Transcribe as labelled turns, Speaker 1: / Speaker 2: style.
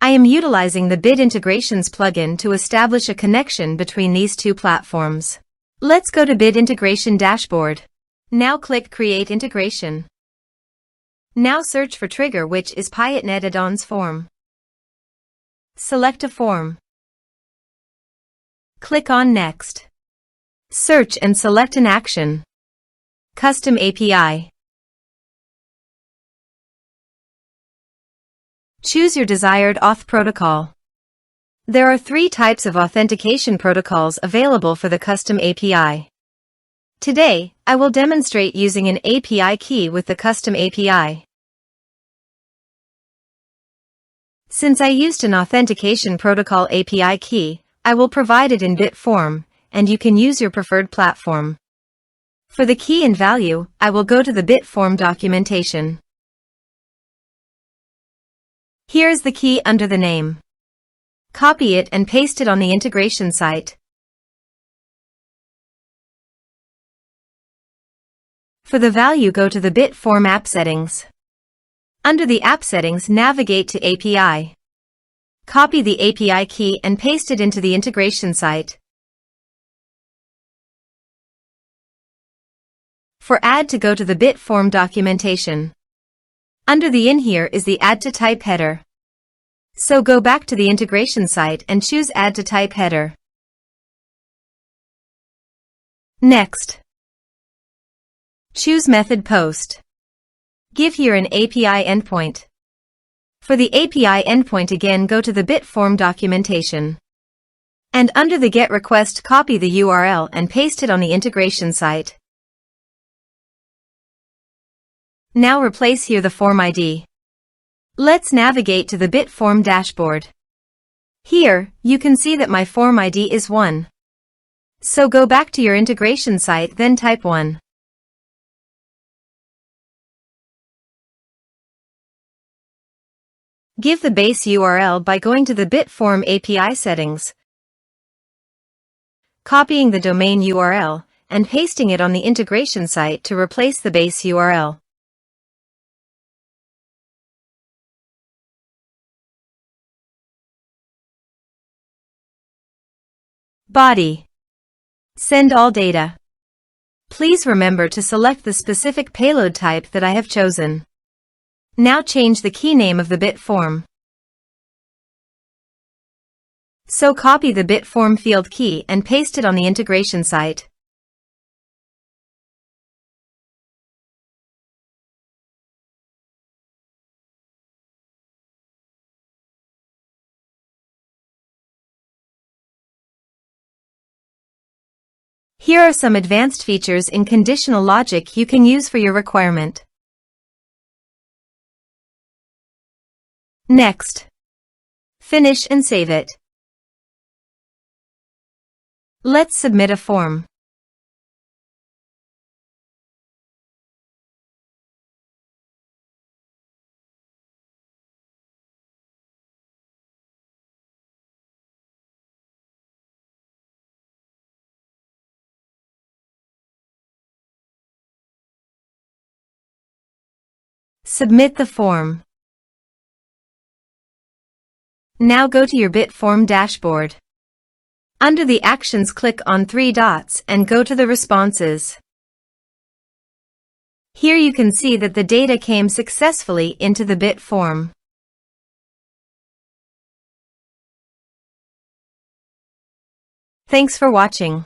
Speaker 1: I am utilizing the Bit Integrations plugin to establish a connection between these two platforms. Let's go to Bit Integration Dashboard. Now click Create Integration. Now search for trigger, which is Piotnet Addons form. Select a form. Click on Next. Search and select an action. Custom API. Choose your desired auth protocol. There are 3 types of authentication protocols available for the custom API. Today, I will demonstrate using an API key with the custom API. Since I used an authentication protocol API key, I will provide it in bit form, and you can use your preferred platform. For the key and value, I will go to the bit form documentation. Here is the key under the name. Copy it and paste it on the integration site. For the value, go to the bit form app settings. Under the app settings, navigate to API. Copy the API key and paste it into the integration site. For add to, go to the bit form documentation. Under the in, here is the add to type header. So go back to the integration site and choose add to type header. Next, choose method post. Give here an API endpoint. For the API endpoint, again go to the bit form documentation. And under the get request, copy the URL and paste it on the integration site. Now replace here the form ID. Let's navigate to the bit form dashboard. Here, you can see that my form ID is 1. So go back to your integration site, then type 1. Give the base URL by going to the bit form API settings, copying the domain URL, and pasting it on the integration site to replace the base URL. Body. Send all data. Please remember to select the specific payload type that I have chosen. Now change the key name of the bit form. So copy the bit form field key and paste it on the integration site. Here are some advanced features in conditional logic you can use for your requirement. Next. Finish and save it. Let's submit a form. Submit the form. Now go to your bit form dashboard. Under the actions, click on 3 dots and go to the responses. Here you can see that the data came successfully into the bit form. Thanks for watching.